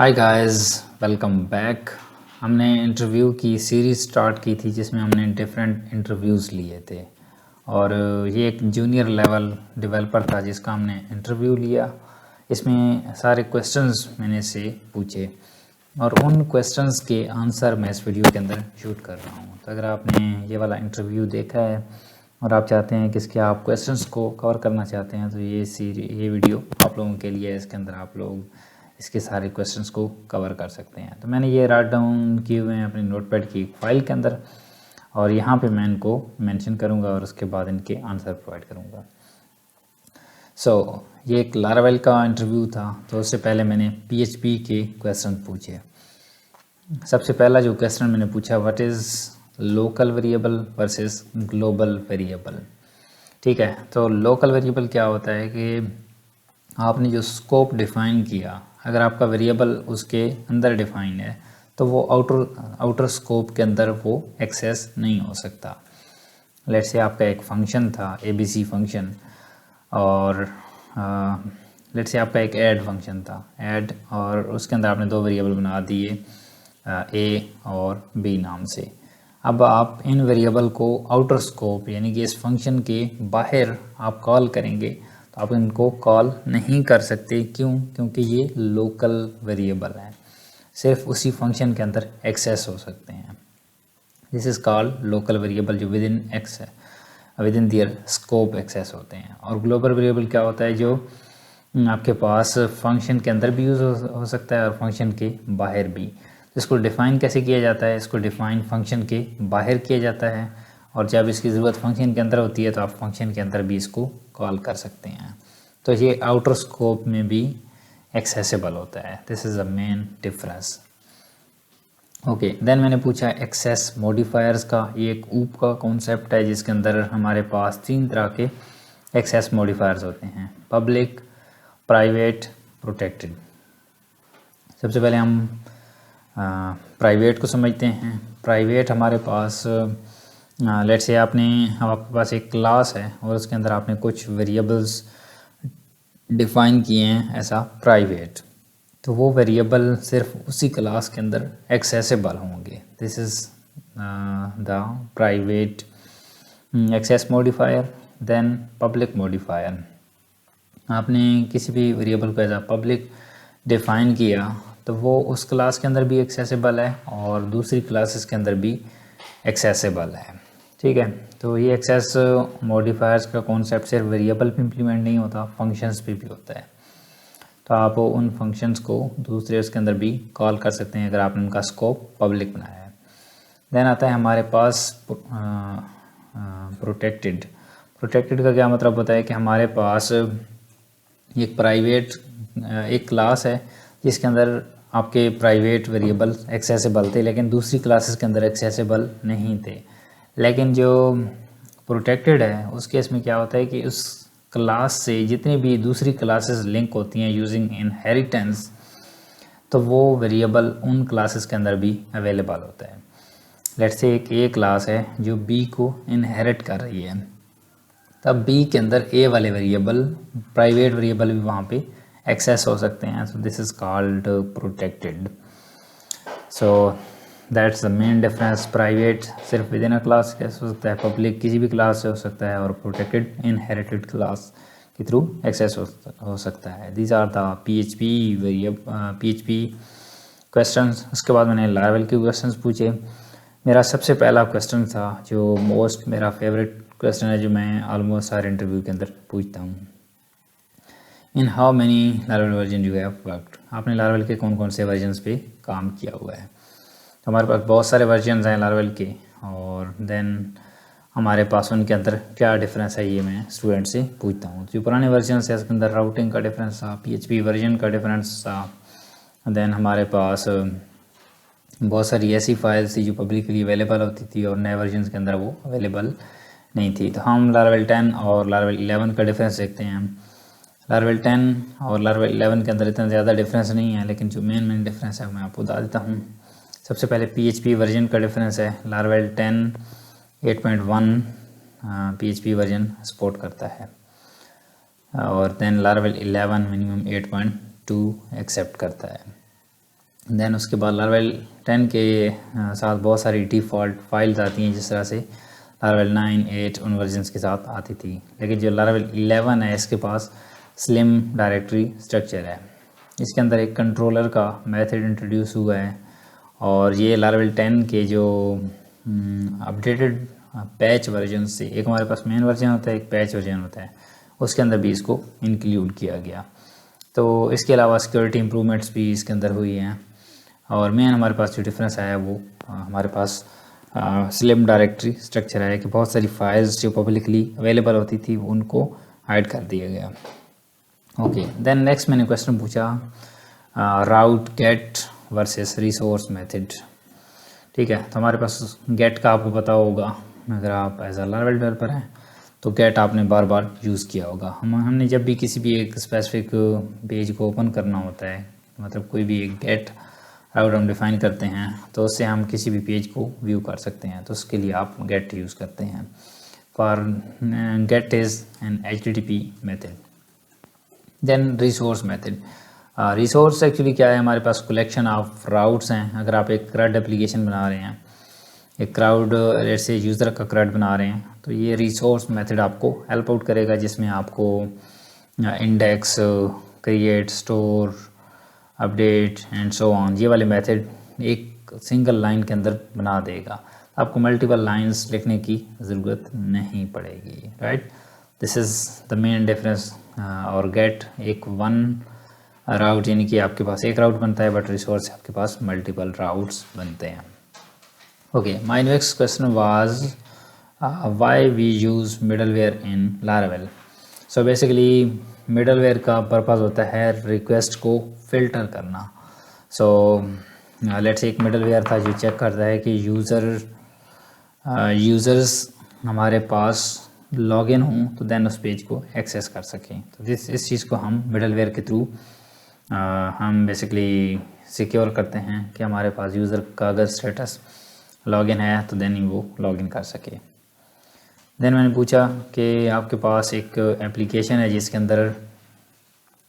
Hi guys, welcome back. हमने interview की series start की थी जिसमें हमने डिफरेंट इंटरव्यूज़ लिए थे और ये एक जूनियर लेवल डेवलपर था जिसका हमने इंटरव्यू लिया। इसमें सारे क्वेश्चंस मैंने से पूछे और उन क्वेश्चंस के आंसर मैं इस वीडियो के अंदर शूट कर रहा हूँ। तो अगर आपने ये वाला इंटरव्यू देखा है और आप चाहते हैं कि इसके आप क्वेश्चंस को कवर करना चाहते हैं तो ये वीडियो आप लोगों के लिए है। इसके अंदर आप लोग इसके सारे क्वेश्चंस को कवर कर सकते हैं। तो मैंने ये राइट डाउन किए हुए हैं अपनी नोटपैड की फाइल के अंदर और यहाँ पे मैं इनको मेंशन करूँगा और उसके बाद इनके आंसर प्रोवाइड करूँगा। ये एक लारावेल का इंटरव्यू था। तो उससे पहले मैंने PHP के क्वेश्चन पूछे। सबसे पहला जो क्वेश्चन मैंने पूछा, what is local variable versus global variable. ठीक है, तो लोकल वेरिएबल क्या होता है कि आपने जो स्कोप डिफ़ाइन किया, अगर आपका वेरिएबल उसके अंदर डिफ़ाइन है तो वो आउटर स्कोप के अंदर वो एक्सेस नहीं हो सकता। लेट्स से आपका एक फंक्शन था ABC फंक्शन और लेट्स से आपका एक ऐड फंक्शन था ऐड, और उसके अंदर आपने दो वेरिएबल बना दिए A और B नाम से। अब आप इन वेरिएबल को आउटर स्कोप यानी कि इस फंक्शन के बाहर आप कॉल करेंगे तो आप इनको कॉल नहीं कर सकते। क्यों? क्योंकि ये लोकल वेरिएबल हैं, सिर्फ उसी फंक्शन के अंदर एक्सेस हो सकते हैं। This is called local variable, जो within their scope access होते हैं। और ग्लोबल वेरिएबल क्या होता है, जो आपके पास फंक्शन के अंदर भी यूज़ हो सकता है और फंक्शन के बाहर भी। इसको डिफ़ाइन कैसे किया जाता है? इसको डिफ़ाइन फंक्शन के बाहर किया जाता है और जब इसकी ज़रूरत फंक्शन के अंदर होती है तो आप फंक्शन के अंदर भी इसको कॉल कर सकते हैं। तो ये आउटर स्कोप में भी एक्सेसिबल होता है। This is the main difference. Okay, then मैंने पूछा एक्सेस मॉडिफायर्स का। ये एक ऊप का कॉन्सेप्ट है जिसके अंदर हमारे पास 3 तरह के एक्सेस मॉडिफायर्स होते हैं, पब्लिक, प्राइवेट, प्रोटेक्टेड। सबसे पहले हम प्राइवेट को समझते हैं। प्राइवेट हमारे पास लेट्स से आपके पास एक क्लास है और उसके अंदर आपने कुछ वेरिएबल्स डिफ़ाइन किए हैं ऐसा प्राइवेट, तो वो वेरिएबल सिर्फ उसी क्लास के अंदर एक्सेसिबल होंगे। This is the private access modifier. Then public modifier, आपने किसी भी वेरिएबल को एज आ पब्लिक डिफ़ाइन किया तो वो उस क्लास के अंदर भी एक्सेसिबल है और दूसरी क्लासेस के अंदर भी एक्सेसिबल है। ठीक है, तो ये एक्सेस मॉडिफायर्स का कॉन्सेप्ट सिर्फ वेरिएबल पे इम्प्लीमेंट नहीं होता, फंक्शंस पे भी होता है। तो आप उन फंक्शंस को दूसरे उसके अंदर भी कॉल कर सकते हैं अगर आपने उनका स्कोप पब्लिक बनाया है। देन आता है हमारे पास प्रोटेक्टेड। प्रोटेक्टेड का क्या मतलब होता है कि हमारे पास एक प्राइवेट एक क्लास है जिसके अंदर आपके प्राइवेट वेरिएबल एक्सेसिबल थे लेकिन दूसरी क्लासेस के अंदर एक्सेसिबल नहीं थे। लेकिन जो प्रोटेक्टेड है उस केस में क्या होता है कि उस क्लास से जितनी भी दूसरी क्लासेस लिंक होती हैं यूजिंग इनहेरिटेंस, तो वो वेरिएबल उन क्लासेस के अंदर भी अवेलेबल होता है। लेट्स से एक A क्लास है जो B को इनहेरिट कर रही है, तब B के अंदर A वाले वेरिएबल, प्राइवेट वेरिएबल भी वहाँ पे एक्सेस हो सकते हैं। So this is called protected. So that's the main difference. Private सिर्फ विद इन अ क्लास हो सकता है, पब्लिक किसी भी क्लास से हो सकता है और प्रोटेक्टेड इनहेरिटेड क्लास के थ्रू एक्सेस हो सकता है। These are the PHP questions. उसके बाद मैंने लारावेल के क्वेश्चंस पूछे। मेरा सबसे पहला क्वेश्चन था जो मोस्ट मेरा फेवरेट क्वेश्चन है, जो मैं ऑलमोस्ट सारे इंटरव्यू के अंदर पूछता हूँ। In how many Laravel version you have worked. आपने लारावेल के कौन कौन से वर्जन्स पे काम किया हुआ है? तो हमारे पास बहुत सारे वर्जन्स हैं लारावेल के, और देन हमारे पास उनके अंदर क्या डिफरेंस है ये मैं स्टूडेंट से पूछता हूँ। जो पुराने वर्जन्स है उसके अंदर राउटिंग का डिफरेंस था, PHP वर्जन का डिफरेंस था। देन हमारे पास बहुत सारी ऐसी फाइल्स थी जो पब्लिकली अवेलेबल होती थी और नए वर्जन के अंदर वो अवेलेबल नहीं थी। तो हम लारावेल 10 और लारावेल 11 का डिफरेंस देखते हैं। लारावेल 10 और लारावेल 11 के अंदर इतना ज़्यादा डिफरेंस नहीं है, लेकिन जो मेन डिफरेंस है मैं आपको बता देता हूँ। सबसे पहले PHP वर्जन का डिफरेंस है। लारावेल 10 8.1 PHP वर्जन सपोर्ट करता है और देन लारावेल 11 मिनिमम 8.2 एक्सेप्ट करता है। देन उसके बाद लारावेल 10 के साथ बहुत सारी डिफ़ॉल्ट फाइल्स आती हैं, जिस तरह से लारावेल 9, 8 उन वर्जन्स के साथ आती थी। लेकिन जो लारावेल 11 है इसके पास स्लिम डायरेक्टरी स्ट्रक्चर है। इसके अंदर एक कंट्रोलर का मेथड इंट्रोड्यूस हुआ है, और ये लारावेल 10 के जो अपडेटेड पैच वर्जन से, एक हमारे पास मेन वर्जन होता है, एक पैच वर्जन होता है, उसके अंदर भी इसको इंक्लूड किया गया। तो इसके अलावा सिक्योरिटी इम्प्रूवमेंट्स भी इसके अंदर हुई हैं, और मेन हमारे पास जो डिफरेंस आया वो हमारे पास स्लिम डायरेक्टरी स्ट्रक्चर है कि बहुत सारी फाइल्स जो पब्लिकली अवेलेबल होती थी उनको हाइड कर दिया गया। ओके, देन नेक्स्ट मैंने क्वेश्चन पूछा राउट गेट वर्सेस रिसोर्स मेथड। ठीक है, तो हमारे पास गेट का आपको पता होगा, अगर आप एज अ लारावेल डेवलपर हैं तो गेट आपने बार बार यूज़ किया होगा। हमने जब भी किसी भी एक स्पेसिफिक पेज को ओपन करना होता है, मतलब कोई भी एक गेट राउट हम डिफ़ाइन करते हैं, तो उससे हम किसी भी पेज को व्यू कर सकते हैं, तो उसके लिए आप गेट यूज़ करते हैं। For get is an HTTP method. Then resource method. Resource actually क्या है, हमारे पास कलेक्शन ऑफ राउट्स हैं। अगर आप एक CRUD एप्लीकेशन बना रहे हैं, एक क्राउड जैसे यूज़र का CRUD बना रहे हैं, तो ये रिसोर्स मेथड आपको हेल्प आउट करेगा, जिसमें आपको index, create, store, update and so on, ये वाले मेथड एक सिंगल लाइन के अंदर बना देगा। आपको मल्टीपल लाइंस लिखने की ज़रूरत नहीं पड़ेगी, right. This is the main difference. और गेट एक वन राउट, यानी कि आपके पास एक राउट बनता है, बट रिसोर्स आपके पास मल्टीपल राउट्स बनते हैं। Okay, my next question was why we use middleware in Laravel. So basically middleware का पर्पज़ होता है रिक्वेस्ट को फिल्टर करना। सो लेट्स एक मिडलवेयर था जो चेक करता है कि यूज़र्स हमारे पास लॉगिन हों तो देन उस पेज को एक्सेस कर सकें। तो इस चीज़ को हम मिडलवेयर के थ्रू हम बेसिकली सिक्योर करते हैं कि हमारे पास यूज़र का अगर स्टेटस लॉगिन है तो देन ही वो लॉगिन कर सके। देन मैंने पूछा कि आपके पास एक एप्लीकेशन है जिसके अंदर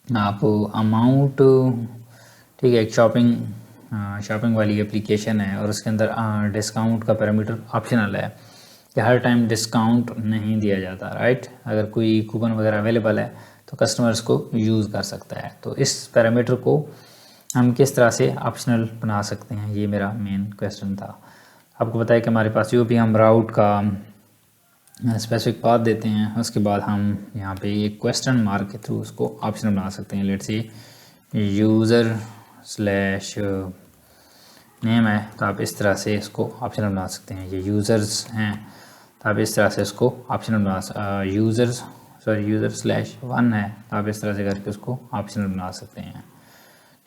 आप अमाउंट, ठीक है, एक शॉपिंग वाली एप्लीकेशन है, और उसके अंदर डिस्काउंट का पैरामीटर ऑप्शनल है कि हर टाइम डिस्काउंट नहीं दिया जाता, राइट। अगर कोई कूपन वगैरह अवेलेबल है तो कस्टमर्स को यूज़ कर सकता है। तो इस पैरामीटर को हम किस तरह से ऑप्शनल बना सकते हैं, ये मेरा मेन क्वेश्चन था। आपको पता है कि हमारे पास जो भी हम राउट का स्पेसिफिक पाथ देते हैं, उसके बाद हम यहाँ पे एक क्वेश्चन मार्क के थ्रू उसको ऑप्शनल बना सकते हैं। लेट्स से यूज़र स्लैश नेम है, तो आप इस तरह से इसको ऑप्शनल बना सकते हैं। ये यूज़र्स हैं तो आप इस तरह से इसको ऑप्शनल बना यूज़र स्लैश 1 है, तो आप इस तरह से करके उसको ऑप्शनल बना सकते हैं।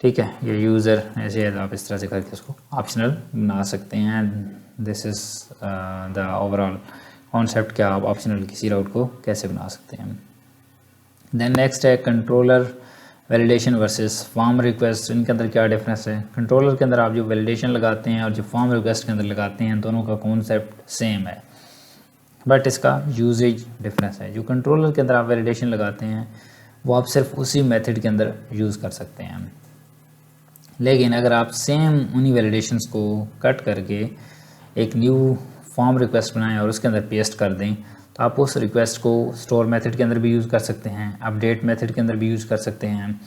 ठीक है, ये यूज़र ऐसे है तो आप इस तरह से करके उसको ऑप्शनल बना सकते हैं। This is the overall concept कि आप ऑप्शनल किसी राउट को कैसे बना सकते हैं। देन नेक्स्ट है controller validation versus form request. इनके अंदर क्या डिफरेंस है। कंट्रोलर के अंदर आप जो वैलिडेशन लगाते हैं और जो फॉर्म रिक्वेस्ट के अंदर लगाते हैं, दोनों का कॉन्सेप्ट सेम है, बट इसका यूजेज डिफरेंस है। जो कंट्रोलर के अंदर आप वैलिडेशन लगाते हैं वो आप सिर्फ उसी मेथड के अंदर यूज़ कर सकते हैं, लेकिन अगर आप सेम उन्हीं वैलिडेशंस को कट करके एक न्यू फॉर्म रिक्वेस्ट बनाएं और उसके अंदर पेस्ट कर दें, तो आप उस रिक्वेस्ट को स्टोर मेथड के अंदर भी यूज़ कर सकते हैं, अपडेट मेथड के अंदर भी यूज़ कर सकते हैं।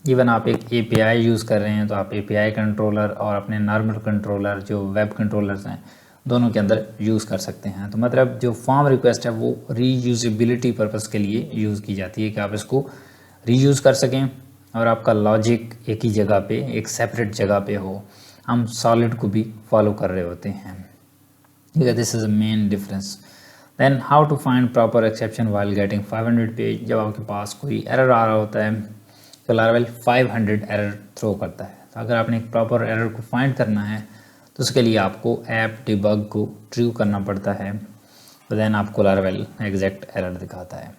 इवन आप एक API यूज़ कर रहे हैं तो आप API कंट्रोलर और अपने नॉर्मल कंट्रोलर जो वेब कंट्रोलर्स हैं दोनों के अंदर यूज़ कर सकते हैं। तो मतलब जो फॉर्म रिक्वेस्ट है वो रीयूजेबिलिटी पर्पज़ के लिए यूज़ की जाती है कि आप इसको रीयूज़ कर सकें और आपका लॉजिक एक ही जगह पे, एक सेपरेट जगह पे हो। हम सॉलिड को भी फॉलो कर रहे होते हैं। ठीक है, this is a main difference. Then how to find proper exception while getting 500 page. जब आपके पास कोई एरर आ रहा होता है तो लारावेल 500 एरर थ्रो करता है। तो अगर आपने एक प्रॉपर एरर को फाइंड करना है तो उसके लिए आपको ऐप डिबग को ट्रू करना पड़ता है, तो देन आपको लारावेल एग्जैक्ट एरर दिखाता है।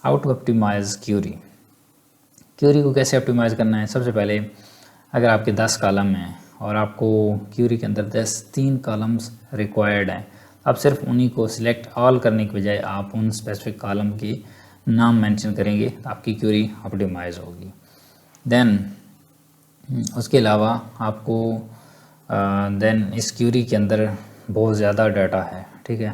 How to optimize query. Query को कैसे ऑप्टिमाइज़ करना है। सबसे पहले अगर आपके 10 कॉलम हैं और आपको क्यूरी के अंदर 3 कॉलम्स रिक्वायर्ड हैं, आप सिर्फ उन्हीं को सिलेक्ट ऑल करने के बजाय आप उन स्पेसिफिक कॉलम के नाम मेंशन करेंगे तो आपकी क्यूरी ऑप्टिमाइज़ होगी। देन उसके अलावा आपको देन इस क्यूरी के अंदर बहुत ज़्यादा डाटा है, ठीक है,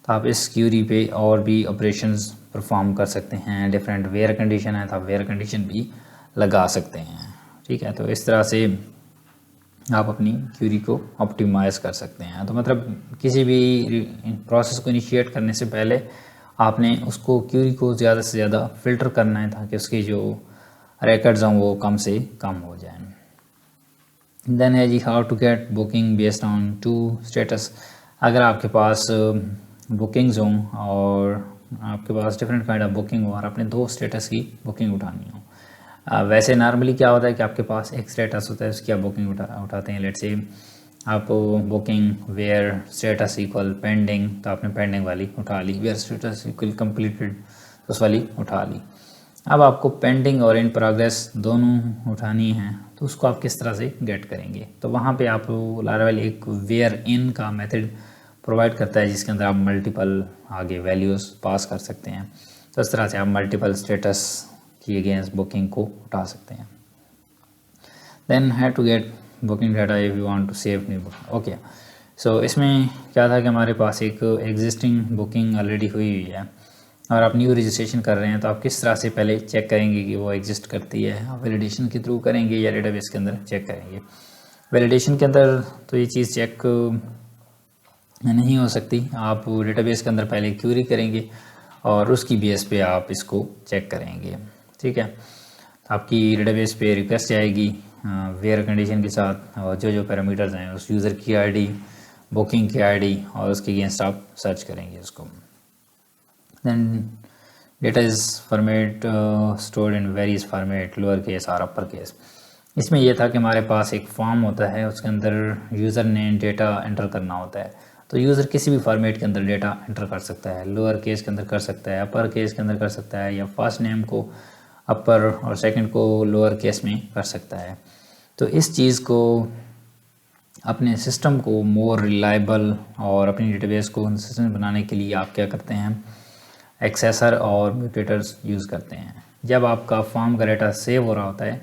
तो आप इस क्यूरी पे और भी ऑपरेशंस परफॉर्म कर सकते हैं। डिफरेंट वेयर कंडीशन है तो आप वेयर कंडीशन भी लगा सकते हैं, ठीक है। तो इस तरह से आप अपनी क्यूरी को ऑप्टिमाइज़ कर सकते हैं। तो मतलब किसी भी प्रोसेस को इनिशिएट करने से पहले आपने उसको क्यूरी को ज़्यादा से ज़्यादा फ़िल्टर करना है ताकि उसकी जो रिकॉर्ड्स हों वो कम से कम हो जाएं। देन है जी how to get booking based on to status. अगर आपके पास बुकिंग्स हों और आपके पास डिफरेंट काइंड ऑफ बुकिंग हो और आपने 2 स्टेटस की बुकिंग उठानी हो, वैसे नॉर्मली क्या होता है कि आपके पास एक स्टेटस होता है उसकी आप बुकिंग उठाते हैं। लेट्स से आप booking where status equal pending, तो आपने पेंडिंग वाली उठा ली। वेयर स्टेटस इक्वल कंप्लीटेड, तो उस वाली उठा ली। अब आपको पेंडिंग और इन प्रोग्रेस दोनों उठानी है, तो उसको आप किस तरह से गेट करेंगे। तो वहाँ पे आप लारावेल एक वेयर इन का मेथड प्रोवाइड करता है जिसके अंदर आप मल्टीपल आगे वैल्यूज़ पास कर सकते हैं। तो इस तरह से आप मल्टीपल स्टेटस की अगेंस्ट बुकिंग को उठा सकते हैं। देन है to get booking data if you want to save new booking. Okay, so इसमें क्या था कि हमारे पास एक एग्जिस्टिंग बुकिंग ऑलरेडी हुई हुई है और आप न्यू रजिस्ट्रेशन कर रहे हैं, तो आप किस तरह से पहले चेक करेंगे कि वो एग्जिस्ट करती है। आप वैलिडेशन के थ्रू करेंगे या डेटाबेस के अंदर चेक करेंगे। वैलिडेशन के अंदर तो ये चीज़ चेक नहीं हो सकती, आप डेटाबेस के अंदर पहले क्यूरी करेंगे और उसकी बेस पे आप इसको चेक करेंगे, ठीक है। तो आपकी डेटाबेस पे रिक्वेस्ट आएगी वेयर कंडीशन के साथ और जो जो पैरामीटर्स हैं उस यूज़र की आईडी, बुकिंग की आईडी और उसके अगेंस्ट आप सर्च करेंगे उसको। Then data is format stored in various format, lower case और upper case। इसमें यह था कि हमारे पास एक फॉर्म होता है, उसके अंदर यूज़र ने डेटा एंटर करना होता है। तो यूज़र किसी भी फॉर्मेट के अंदर डेटा एंटर कर सकता है, लोअर केस के अंदर कर सकता है, अपर केस के अंदर कर सकता है, या फर्स्ट नेम को अपर और सेकंड को लोअर केस में कर सकता है। तो इस चीज़ को अपने सिस्टम को मोर रिलायबल और अपनी डेटाबेस को कंसिस्टेंट बनाने के लिए आप क्या करते हैं, एक्सेसर और म्यूटेटर्स यूज़ करते हैं। जब आपका फॉर्म का डेटा सेव हो रहा होता है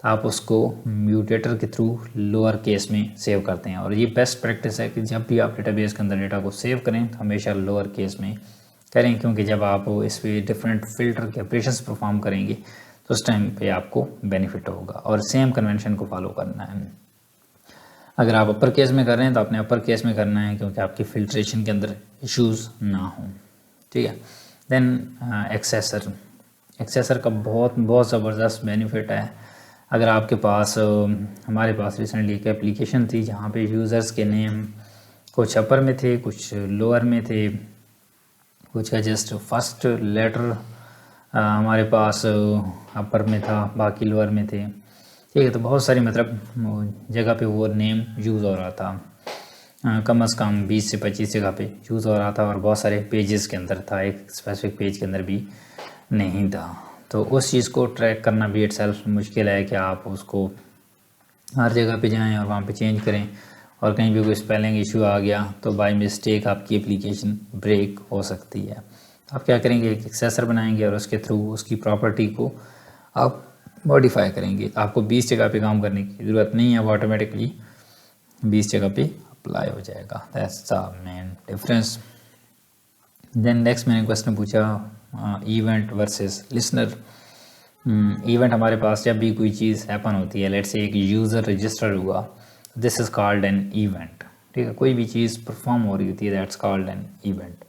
तो आप उसको म्यूटेटर के थ्रू लोअर केस में सेव करते हैं। और ये बेस्ट प्रैक्टिस है कि जब भी आप डेटाबेस के अंदर डेटा को सेव करें तो हमेशा लोअर केस में करें, क्योंकि जब आप इस पर डिफरेंट फिल्टर के ऑपरेशंस परफॉर्म करेंगे तो उस टाइम पे आपको बेनिफिट होगा। और सेम कन्वेंशन को फॉलो करना है। अगर आप अपर केस में कर रहे हैं तो आपने अपर केस में करना है क्योंकि आपकी फिल्ट्रेशन के अंदर इश्यूज़ ना हों, ठीक है। देन एक्सेसर का बहुत ज़बरदस्त बेनिफिट है। अगर आपके पास हमारे पास रिसेंटली एक एप्लीकेशन थी जहाँ पे यूज़र्स के नेम कुछ अपर में थे, कुछ लोअर में थे, कुछ का जस्ट फर्स्ट लेटर हमारे पास अपर में था, बाकी लोअर में थे, ठीक है। तो बहुत सारी मतलब जगह पे वो नेम यूज़ हो रहा था, कम से कम 20 से 25 जगह पे यूज़ हो रहा था और बहुत सारे पेजेस के अंदर था, एक स्पेसिफिक पेज के अंदर भी नहीं था। तो उस चीज़ को ट्रैक करना भी इटसेल्फ मुश्किल है कि आप उसको हर जगह पे जाएं और वहाँ पे चेंज करें और कहीं भी कोई स्पेलिंग इशू आ गया तो बाय मिस्टेक आपकी एप्लीकेशन ब्रेक हो सकती है। आप क्या करेंगे, एक एक्सेसर बनाएंगे और उसके थ्रू उसकी प्रॉपर्टी को आप मॉडिफाई करेंगे। आपको 20 जगह पे काम करने की ज़रूरत नहीं है, वो ऑटोमेटिकली 20 जगह पे अप्लाई हो जाएगा। That's the main difference. Then next मैंने क्वेश्चन पूछा इवेंट वर्सेस लिसनर। इवेंट हमारे पास जब भी कोई चीज़ हैपन होती है, लेट्स से एक यूज़र रजिस्टर हुआ, this is called an event, ठीक है। कोई भी चीज़ परफॉर्म हो रही होती है, दैट्स कॉल्ड एन इवेंट।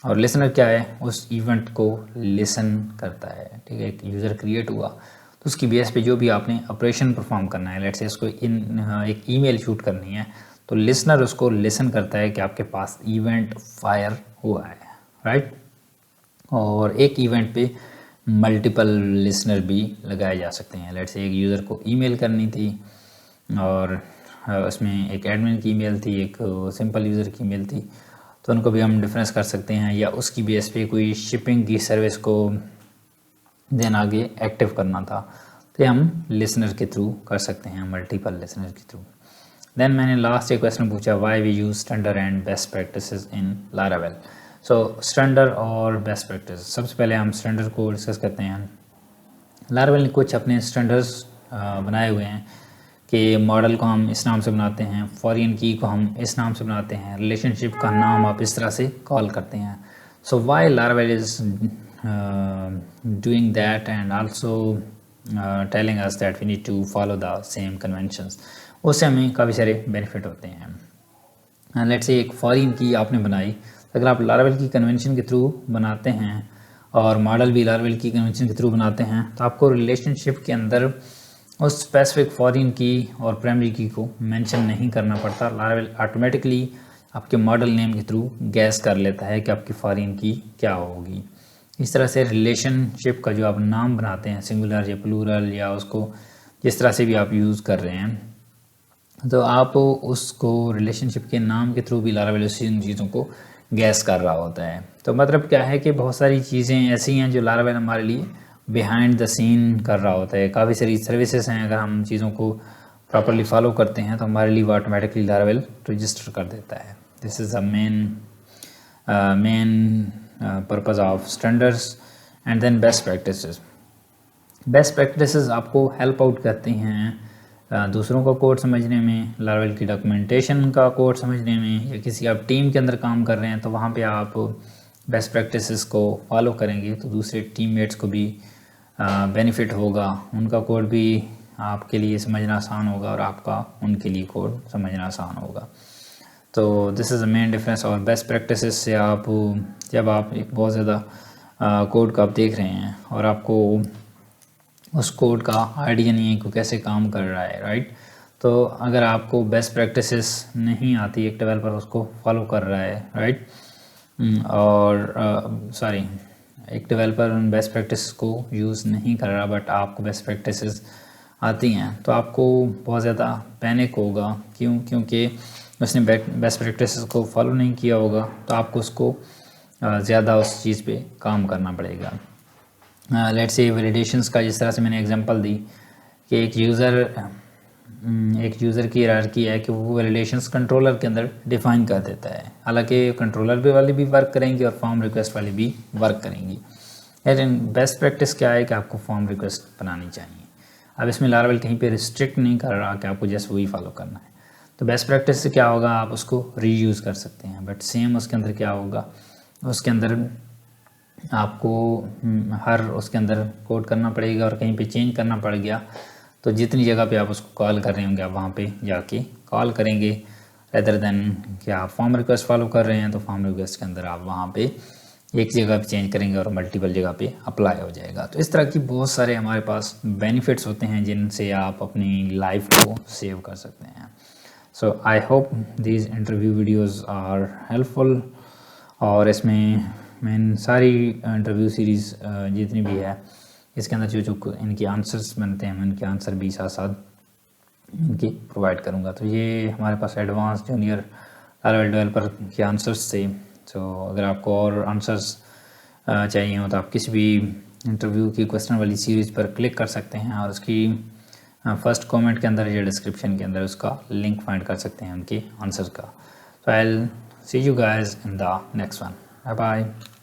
और लिसनर क्या है, उस इवेंट को लिसन करता है, ठीक है। एक यूज़र क्रिएट हुआ तो उसकी बेस पे जो भी आपने ऑपरेशन परफॉर्म करना है, लेट्स से इसको एक ईमेल शूट करनी है, तो लिसनर उसको लिसन करता है कि आपके पास इवेंट फायर हुआ है, राइट। और एक इवेंट पे मल्टीपल लिसनर भी लगाए जा सकते हैं। लेट्स से एक यूज़र को ईमेल करनी थी और उसमें एक एडमिन की ईमेल थी, एक सिंपल यूज़र की ईमेल थी, तो उनको भी हम डिफरेंस कर सकते हैं। या उसकी बेस पे कोई शिपिंग की सर्विस को देन आगे एक्टिव करना था, तो ये हम लिसनर के थ्रू कर सकते हैं, मल्टीपल लिसनर के थ्रू। देन मैंने लास्ट एक क्वेश्चन पूछा, why we use standard and best practices in Laravel. So standard और बेस्ट प्रैक्टिस, सबसे पहले हम स्टैंडर्ड को डिस्कस करते हैं। लारावेल ने कुछ अपने स्टैंडर्ड्स बनाए हुए हैं कि मॉडल को हम इस नाम से बनाते हैं, फॉरेन की को हम इस नाम से बनाते हैं, रिलेशनशिप का नाम आप इस तरह से कॉल करते हैं. So why Laravel is doing that and also telling us that we need to follow the same conventions, उससे हमें काफ़ी सारे बेनिफिट होते हैं. लेट्स से एक फॉरेन की आपने बनाई, अगर आप लारावेल की कन्वेंशन के थ्रू बनाते हैं और मॉडल भी लारावेल की कन्वेंशन के थ्रू बनाते हैं, तो आपको रिलेशनशिप के अंदर उस स्पेसिफिक फॉरेन की और प्राइमरी की को मेंशन नहीं करना पड़ता. लारावेल ऑटोमेटिकली आपके मॉडल नेम के थ्रू गैस कर लेता है कि आपकी फॉरेन की क्या होगी. इस तरह से रिलेशनशिप का जो आप नाम बनाते हैं, सिंगुलर या प्लूरल या उसको जिस तरह से भी आप यूज़ कर रहे हैं, तो आप उसको रिलेशनशिप के नाम के थ्रू भी लारावेल उन चीज़ों को गैस कर रहा होता है. तो मतलब क्या है कि बहुत सारी चीज़ें ऐसी हैं जो लारावेल हमारे लिए बिहाइंड द सीन कर रहा होता है. काफ़ी सारी सर्विसेज हैं, अगर हम चीज़ों को प्रॉपरली फॉलो करते हैं तो हमारे लिए वो ऑटोमेटिकली लारावेल रजिस्टर कर देता है. This is the main purpose of standards. And then best practices. Best practices आपको हेल्प आउट करते हैं दूसरों का कोड समझने में, लारावेल की डॉक्यूमेंटेशन का कोड समझने में, या किसी आप टीम के अंदर काम कर रहे हैं तो वहाँ पे आप बेस्ट प्रैक्टिसेस को फॉलो करेंगे तो दूसरे टीममेट्स को भी बेनिफिट होगा, उनका कोड भी आपके लिए समझना आसान होगा और आपका उनके लिए कोड समझना आसान होगा. तो this is the main difference. और बेस्ट प्रैक्टिसेस से आप जब आप एक बहुत ज़्यादा कोड का आप देख रहे हैं और आपको उस कोड का आइडिया नहीं है कि कैसे काम कर रहा है, राइट, तो अगर आपको बेस्ट प्रैक्टिसेस नहीं आती, एक डेवलपर उसको फॉलो कर रहा है, राइट, और एक डेवलपर उन बेस्ट प्रैक्टिस को यूज़ नहीं कर रहा बट आपको बेस्ट प्रैक्टिसेस आती हैं, तो आपको बहुत ज़्यादा पैनिक होगा. क्योंकि उसने बेस्ट प्रैक्टिसेस को फॉलो नहीं किया होगा, तो आपको उसको ज़्यादा उस चीज़ पे काम करना पड़ेगा. लेट्स से वैलिडेशंस का जिस तरह से मैंने एग्जांपल दी कि एक यूज़र की हायरार्की है कि वो वैलिडेशंस कंट्रोलर के अंदर डिफ़ाइन कर देता है. हालांकि कंट्रोलर भी वाली भी वर्क करेंगी और फॉर्म रिक्वेस्ट वाली भी वर्क करेंगी. लेकिन बेस्ट प्रैक्टिस क्या है कि आपको फॉर्म रिक्वेस्ट बनानी चाहिए. अब इसमें लारावेल कहीं पे रिस्ट्रिक्ट नहीं कर रहा कि आपको जस्ट वही फॉलो करना है. तो बेस्ट प्रैक्टिस से क्या होगा, आप उसको रीयूज़ कर सकते हैं. बट सेम उसके अंदर क्या होगा, उसके अंदर आपको हर उसके अंदर कोड करना पड़ेगा और कहीं पे चेंज करना पड़ गया तो जितनी जगह पे आप उसको कॉल कर रहे होंगे आप वहाँ पे जाके कॉल करेंगे, रेदर देन कि आप फॉर्म रिक्वेस्ट फॉलो कर रहे हैं तो फॉर्म रिक्वेस्ट के अंदर आप वहाँ पे एक जगह पे चेंज करेंगे और मल्टीपल जगह पे अप्लाई हो जाएगा. तो इस तरह की बहुत सारे हमारे पास बेनिफिट्स होते हैं जिनसे आप अपनी लाइफ को सेव कर सकते हैं. So I hope these interview videos are helpful. और इसमें मैं सारी इंटरव्यू सीरीज़ जितनी भी है इसके अंदर जो इनके आंसर्स बनते हैं मैं इनके आंसर भी साथ साथ इनके प्रोवाइड करूँगा. तो ये हमारे पास एडवांस जूनियर लारावेल डेवलपर के आंसर्स थे. तो अगर आपको और आंसर्स चाहिए हो तो आप किसी भी इंटरव्यू की क्वेश्चन वाली सीरीज़ पर क्लिक कर सकते हैं और उसकी फर्स्ट कमेंट के अंदर या डिस्क्रिप्शन के अंदर उसका लिंक फाइंड कर सकते हैं उनके आंसर का. तो I will see you guys in the next one. Bye bye.